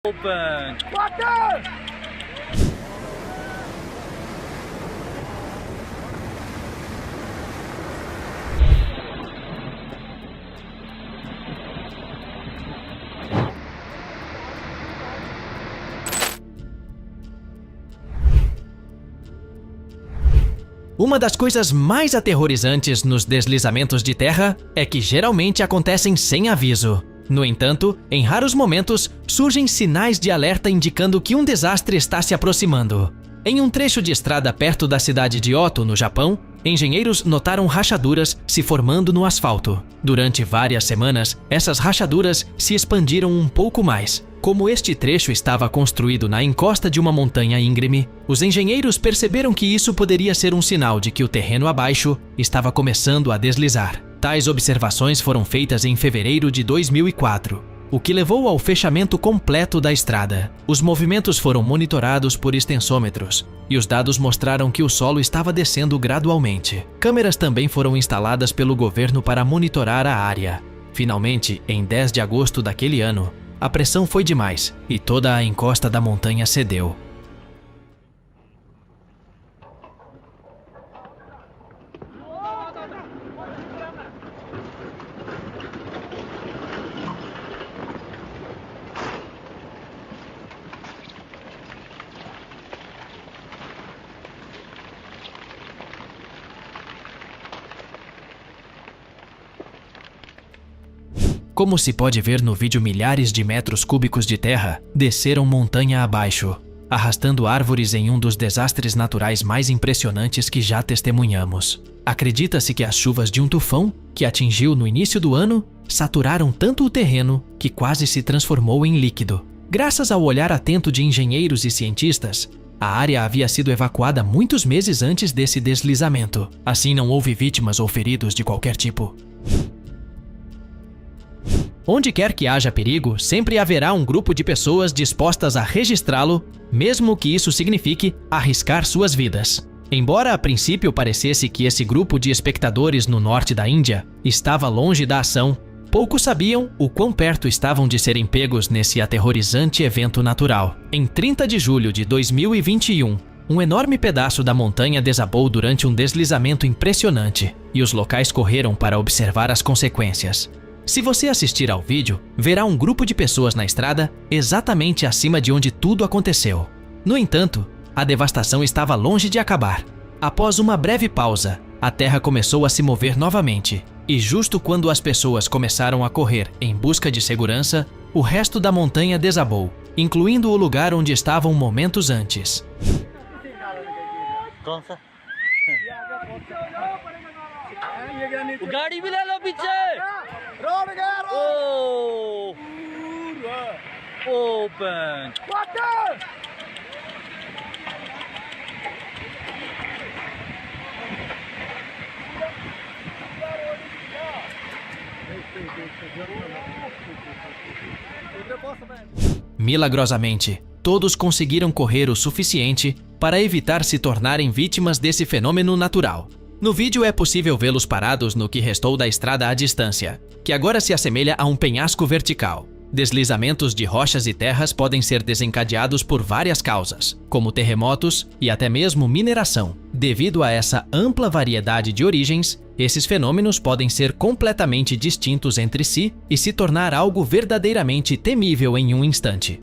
Open! Uma das coisas mais aterrorizantes nos deslizamentos de terra é que geralmente acontecem sem aviso. No entanto, em raros momentos, surgem sinais de alerta indicando que um desastre está se aproximando. Em um trecho de estrada perto da cidade de Oto, no Japão, engenheiros notaram rachaduras se formando no asfalto. Durante várias semanas, essas rachaduras se expandiram um pouco mais. Como este trecho estava construído na encosta de uma montanha íngreme, os engenheiros perceberam que isso poderia ser um sinal de que o terreno abaixo estava começando a deslizar. Tais observações foram feitas em fevereiro de 2004, o que levou ao fechamento completo da estrada. Os movimentos foram monitorados por extensômetros e os dados mostraram que o solo estava descendo gradualmente. Câmeras também foram instaladas pelo governo para monitorar a área. Finalmente, em 10 de agosto daquele ano, a pressão foi demais e toda a encosta da montanha cedeu. Como se pode ver no vídeo, milhares de metros cúbicos de terra desceram montanha abaixo, arrastando árvores em um dos desastres naturais mais impressionantes que já testemunhamos. Acredita-se que as chuvas de um tufão, que atingiu no início do ano, saturaram tanto o terreno que quase se transformou em líquido. Graças ao olhar atento de engenheiros e cientistas, a área havia sido evacuada muitos meses antes desse deslizamento. Assim, não houve vítimas ou feridos de qualquer tipo. Onde quer que haja perigo, sempre haverá um grupo de pessoas dispostas a registrá-lo, mesmo que isso signifique arriscar suas vidas. Embora a princípio parecesse que esse grupo de espectadores no norte da Índia estava longe da ação, poucos sabiam o quão perto estavam de serem pegos nesse aterrorizante evento natural. Em 30 de julho de 2021, um enorme pedaço da montanha desabou durante um deslizamento impressionante, e os locais correram para observar as consequências. Se você assistir ao vídeo, verá um grupo de pessoas na estrada exatamente acima de onde tudo aconteceu. No entanto, a devastação estava longe de acabar. Após uma breve pausa, a terra começou a se mover novamente, e justo quando as pessoas começaram a correr em busca de segurança, o resto da montanha desabou, incluindo o lugar onde estavam momentos antes. गाड़ी भी ले लो पीछे ओ open Milagrosamente, todos conseguiram correr o suficiente para evitar se tornarem vítimas desse fenômeno natural. No vídeo é possível vê-los parados no que restou da estrada à distância, que agora se assemelha a um penhasco vertical. Deslizamentos de rochas e terras podem ser desencadeados por várias causas, como terremotos e até mesmo mineração. Devido a essa ampla variedade de origens, esses fenômenos podem ser completamente distintos entre si e se tornar algo verdadeiramente temível em um instante.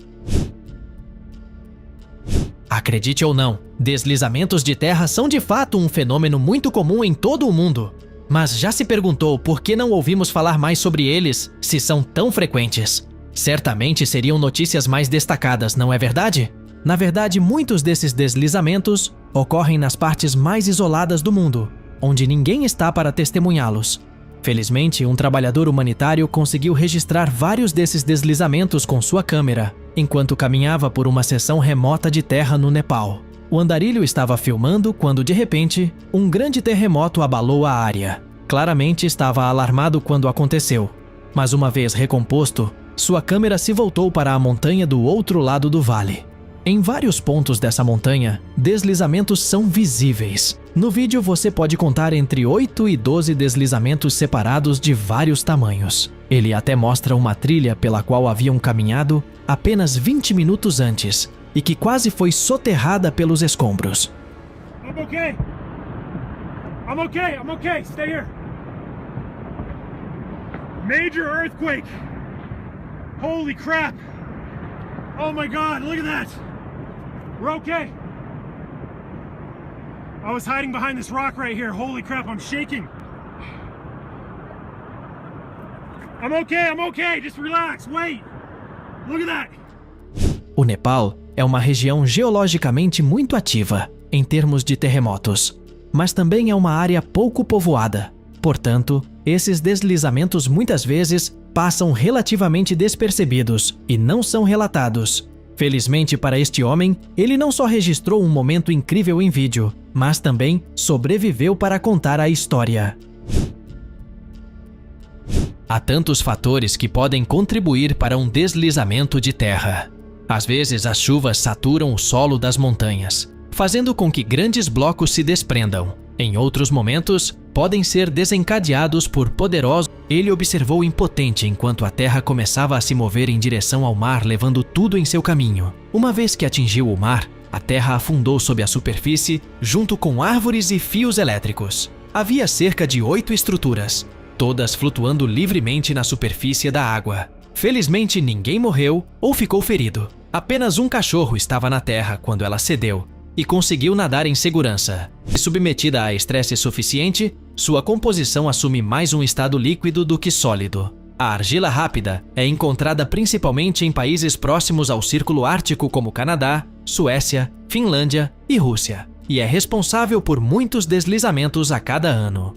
Acredite ou não, deslizamentos de terra são de fato um fenômeno muito comum em todo o mundo. Mas já se perguntou por que não ouvimos falar mais sobre eles, se são tão frequentes? Certamente seriam notícias mais destacadas, não é verdade? Na verdade, muitos desses deslizamentos ocorrem nas partes mais isoladas do mundo, onde ninguém está para testemunhá-los. Felizmente, um trabalhador humanitário conseguiu registrar vários desses deslizamentos com sua câmera, enquanto caminhava por uma seção remota de terra no Nepal. O andarilho estava filmando quando, de repente, um grande terremoto abalou a área. Claramente estava alarmado quando aconteceu, mas uma vez recomposto, sua câmera se voltou para a montanha do outro lado do vale. Em vários pontos dessa montanha, deslizamentos são visíveis. No vídeo você pode contar entre 8 e 12 deslizamentos separados de vários tamanhos. Ele até mostra uma trilha pela qual haviam caminhado apenas 20 minutos antes e que quase foi soterrada pelos escombros. I'm okay. I'm okay. I'm okay. Stay here. Major earthquake. Holy crap. Oh my God, look at that. We're okay. I was hiding behind this rock right here. Holy crap, I'm shaking. I'm okay. Just relax. Wait. Look at that. O Nepal é uma região geologicamente muito ativa em termos de terremotos, mas também é uma área pouco povoada. Portanto, esses deslizamentos muitas vezes passam relativamente despercebidos e não são relatados. Felizmente para este homem, ele não só registrou um momento incrível em vídeo, mas também sobreviveu para contar a história. Há tantos fatores que podem contribuir para um deslizamento de terra. Às vezes, as chuvas saturam o solo das montanhas, fazendo com que grandes blocos se desprendam. Em outros momentos, podem ser desencadeados por poderosos. Ele observou impotente enquanto a terra começava a se mover em direção ao mar, levando tudo em seu caminho. Uma vez que atingiu o mar, a terra afundou sob a superfície, junto com árvores e fios elétricos. Havia cerca de 8 estruturas, todas flutuando livremente na superfície da água. Felizmente, ninguém morreu ou ficou ferido. Apenas um cachorro estava na terra quando ela cedeu e conseguiu nadar em segurança. Submetida a estresse suficiente, sua composição assume mais um estado líquido do que sólido. A argila rápida é encontrada principalmente em países próximos ao Círculo Ártico como Canadá, Suécia, Finlândia e Rússia, e é responsável por muitos deslizamentos a cada ano.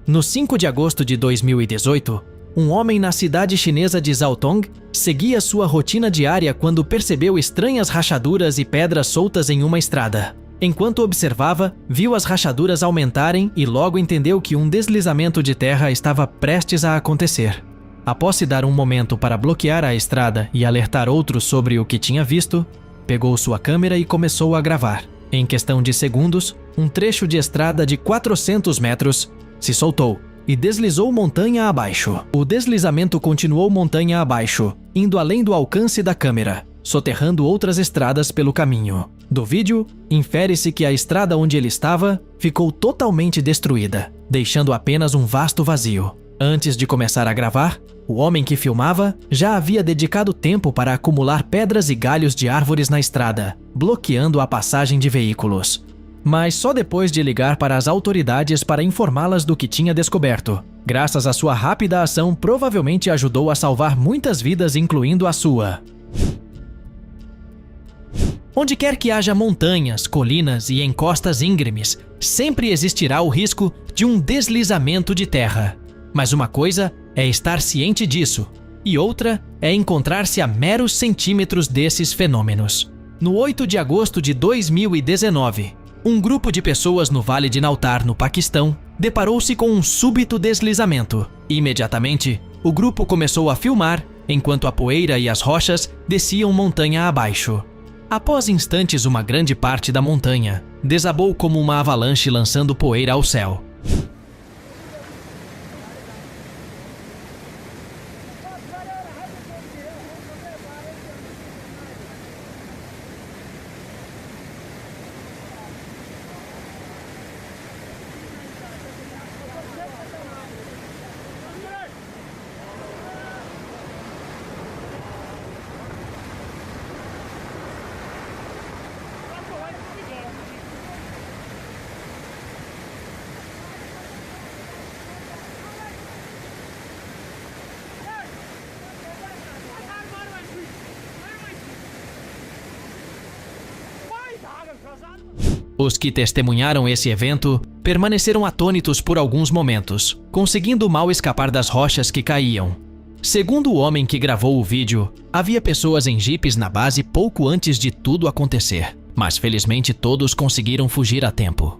No 5 de agosto de 2018, um homem na cidade chinesa de Zhaotong seguia sua rotina diária quando percebeu estranhas rachaduras e pedras soltas em uma estrada. Enquanto observava, viu as rachaduras aumentarem e logo entendeu que um deslizamento de terra estava prestes a acontecer. Após se dar um momento para bloquear a estrada e alertar outros sobre o que tinha visto, pegou sua câmera e começou a gravar. Em questão de segundos, um trecho de estrada de 400 metros se soltou e deslizou montanha abaixo. O deslizamento continuou montanha abaixo, indo além do alcance da câmera, soterrando outras estradas pelo caminho. Do vídeo, infere-se que a estrada onde ele estava ficou totalmente destruída, deixando apenas um vasto vazio. Antes de começar a gravar, o homem que filmava já havia dedicado tempo para acumular pedras e galhos de árvores na estrada, bloqueando a passagem de veículos. Mas só depois de ligar para as autoridades para informá-las do que tinha descoberto. Graças à sua rápida ação, provavelmente ajudou a salvar muitas vidas, incluindo a sua. Onde quer que haja montanhas, colinas e encostas íngremes, sempre existirá o risco de um deslizamento de terra. Mas uma coisa é estar ciente disso, e outra é encontrar-se a meros centímetros desses fenômenos. No 8 de agosto de 2019, um grupo de pessoas no Vale de Nautar, no Paquistão, deparou-se com um súbito deslizamento. Imediatamente, o grupo começou a filmar enquanto a poeira e as rochas desciam montanha abaixo. Após instantes, uma grande parte da montanha desabou como uma avalanche, lançando poeira ao céu. Os que testemunharam esse evento permaneceram atônitos por alguns momentos, conseguindo mal escapar das rochas que caíam. Segundo o homem que gravou o vídeo, havia pessoas em jipes na base pouco antes de tudo acontecer, mas felizmente todos conseguiram fugir a tempo.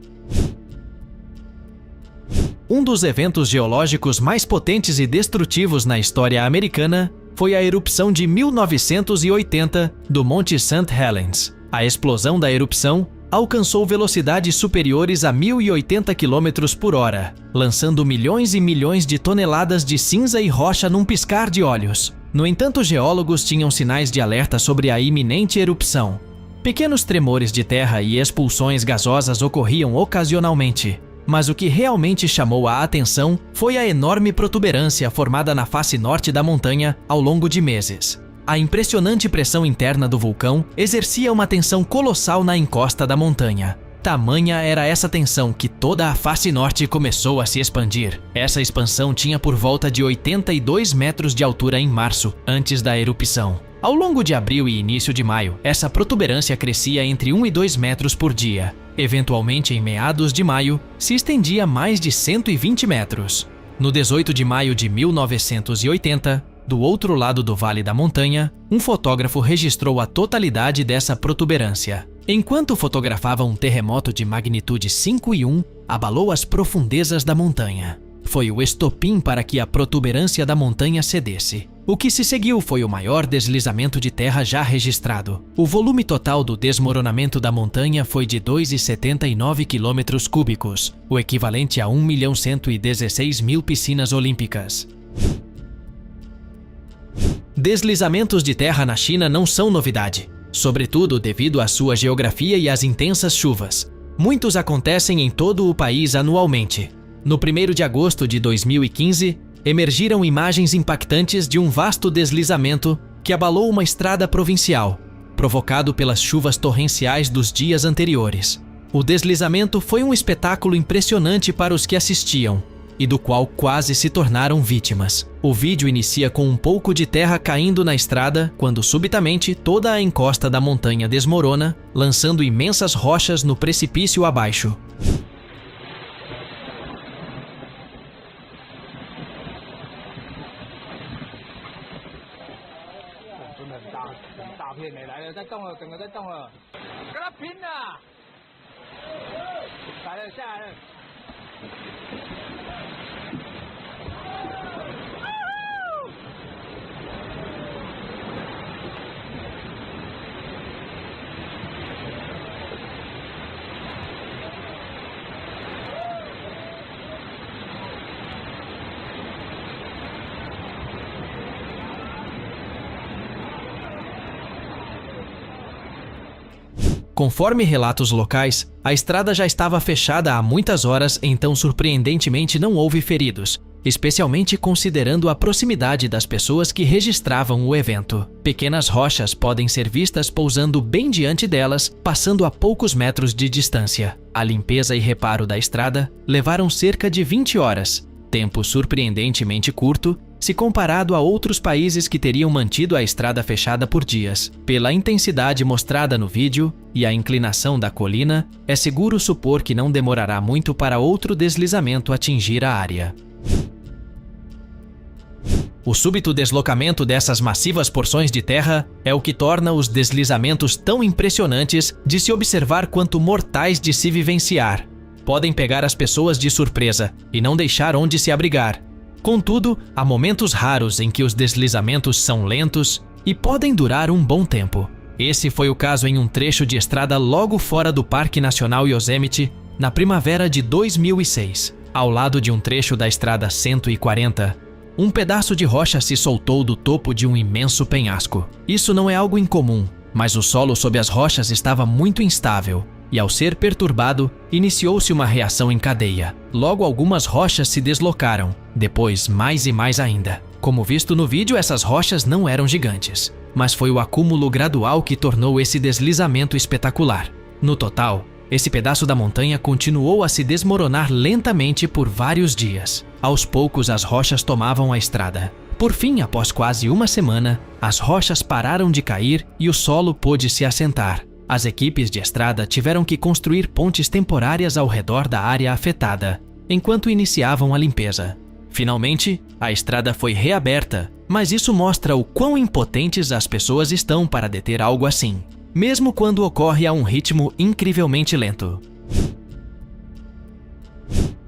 Um dos eventos geológicos mais potentes e destrutivos na história americana foi a erupção de 1980 do Monte St. Helens. A explosão da erupção alcançou velocidades superiores a 1.080 km por hora, lançando milhões e milhões de toneladas de cinza e rocha num piscar de olhos. No entanto, geólogos tinham sinais de alerta sobre a iminente erupção. Pequenos tremores de terra e expulsões gasosas ocorriam ocasionalmente, mas o que realmente chamou a atenção foi a enorme protuberância formada na face norte da montanha ao longo de meses. A impressionante pressão interna do vulcão exercia uma tensão colossal na encosta da montanha. Tamanha era essa tensão que toda a face norte começou a se expandir. Essa expansão tinha por volta de 82 metros de altura em março, antes da erupção. Ao longo de abril e início de maio, essa protuberância crescia entre 1 e 2 metros por dia. Eventualmente, em meados de maio, se estendia mais de 120 metros. No 18 de maio de 1980, do outro lado do Vale da Montanha, um fotógrafo registrou a totalidade dessa protuberância. Enquanto fotografava um terremoto de magnitude 5,1, abalou as profundezas da montanha. Foi o estopim para que a protuberância da montanha cedesse. O que se seguiu foi o maior deslizamento de terra já registrado. O volume total do desmoronamento da montanha foi de 2,79 km cúbicos, o equivalente a 1.116.000 piscinas olímpicas. Deslizamentos de terra na China não são novidade, sobretudo devido à sua geografia e às intensas chuvas. Muitos acontecem em todo o país anualmente. No 1º de agosto de 2015, emergiram imagens impactantes de um vasto deslizamento que abalou uma estrada provincial, provocado pelas chuvas torrenciais dos dias anteriores. O deslizamento foi um espetáculo impressionante para os que assistiam, e do qual quase se tornaram vítimas. O vídeo inicia com um pouco de terra caindo na estrada, quando subitamente toda a encosta da montanha desmorona, lançando imensas rochas no precipício abaixo. Conforme relatos locais, a estrada já estava fechada há muitas horas, então surpreendentemente não houve feridos, especialmente considerando a proximidade das pessoas que registravam o evento. Pequenas rochas podem ser vistas pousando bem diante delas, passando a poucos metros de distância. A limpeza e reparo da estrada levaram cerca de 20 horas, tempo surpreendentemente curto se comparado a outros países que teriam mantido a estrada fechada por dias. Pela intensidade mostrada no vídeo e a inclinação da colina, é seguro supor que não demorará muito para outro deslizamento atingir a área. O súbito deslocamento dessas massivas porções de terra é o que torna os deslizamentos tão impressionantes de se observar quanto mortais de se vivenciar. Podem pegar as pessoas de surpresa e não deixar onde se abrigar. Contudo, há momentos raros em que os deslizamentos são lentos e podem durar um bom tempo. Esse foi o caso em um trecho de estrada logo fora do Parque Nacional Yosemite, na primavera de 2006. Ao lado de um trecho da Estrada 140, um pedaço de rocha se soltou do topo de um imenso penhasco. Isso não é algo incomum, mas o solo sob as rochas estava muito instável. E ao ser perturbado, iniciou-se uma reação em cadeia. Logo, algumas rochas se deslocaram, depois mais e mais ainda. Como visto no vídeo, essas rochas não eram gigantes, mas foi o acúmulo gradual que tornou esse deslizamento espetacular. No total, esse pedaço da montanha continuou a se desmoronar lentamente por vários dias. Aos poucos, as rochas tomavam a estrada. Por fim, após quase uma semana, as rochas pararam de cair e o solo pôde se assentar. As equipes de estrada tiveram que construir pontes temporárias ao redor da área afetada, enquanto iniciavam a limpeza. Finalmente, a estrada foi reaberta, mas isso mostra o quão impotentes as pessoas estão para deter algo assim, mesmo quando ocorre a um ritmo incrivelmente lento.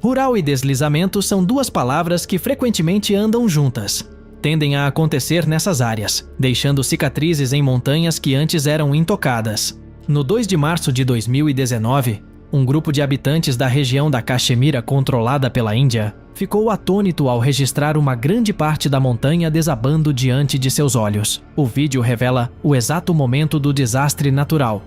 Rural e deslizamento são duas palavras que frequentemente andam juntas. Tendem a acontecer nessas áreas, deixando cicatrizes em montanhas que antes eram intocadas. No 2 de março de 2019, um grupo de habitantes da região da Caxemira controlada pela Índia ficou atônito ao registrar uma grande parte da montanha desabando diante de seus olhos. O vídeo revela o exato momento do desastre natural.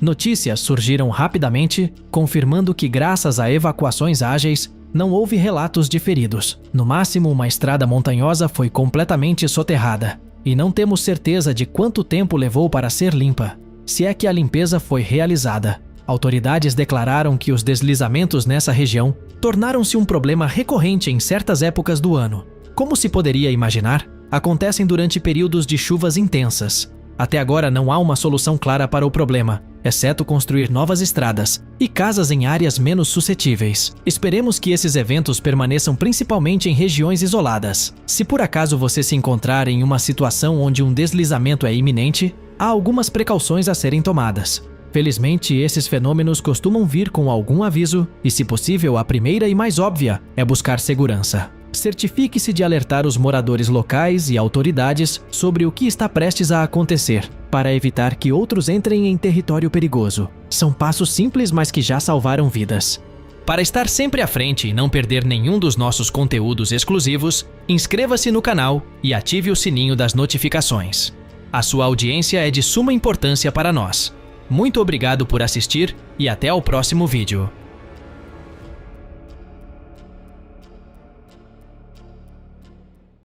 Notícias surgiram rapidamente, confirmando que, graças a evacuações ágeis, não houve relatos de feridos. No máximo, uma estrada montanhosa foi completamente soterrada, e não temos certeza de quanto tempo levou para ser limpa, se é que a limpeza foi realizada. Autoridades declararam que os deslizamentos nessa região tornaram-se um problema recorrente em certas épocas do ano. Como se poderia imaginar, acontecem durante períodos de chuvas intensas. Até agora não há uma solução clara para o problema, exceto construir novas estradas e casas em áreas menos suscetíveis. Esperemos que esses eventos permaneçam principalmente em regiões isoladas. Se por acaso você se encontrar em uma situação onde um deslizamento é iminente, há algumas precauções a serem tomadas. Felizmente, esses fenômenos costumam vir com algum aviso e, se possível, a primeira e mais óbvia é buscar segurança. Certifique-se de alertar os moradores locais e autoridades sobre o que está prestes a acontecer, para evitar que outros entrem em território perigoso. São passos simples, mas que já salvaram vidas. Para estar sempre à frente e não perder nenhum dos nossos conteúdos exclusivos, inscreva-se no canal e ative o sininho das notificações. A sua audiência é de suma importância para nós. Muito obrigado por assistir e até ao próximo vídeo.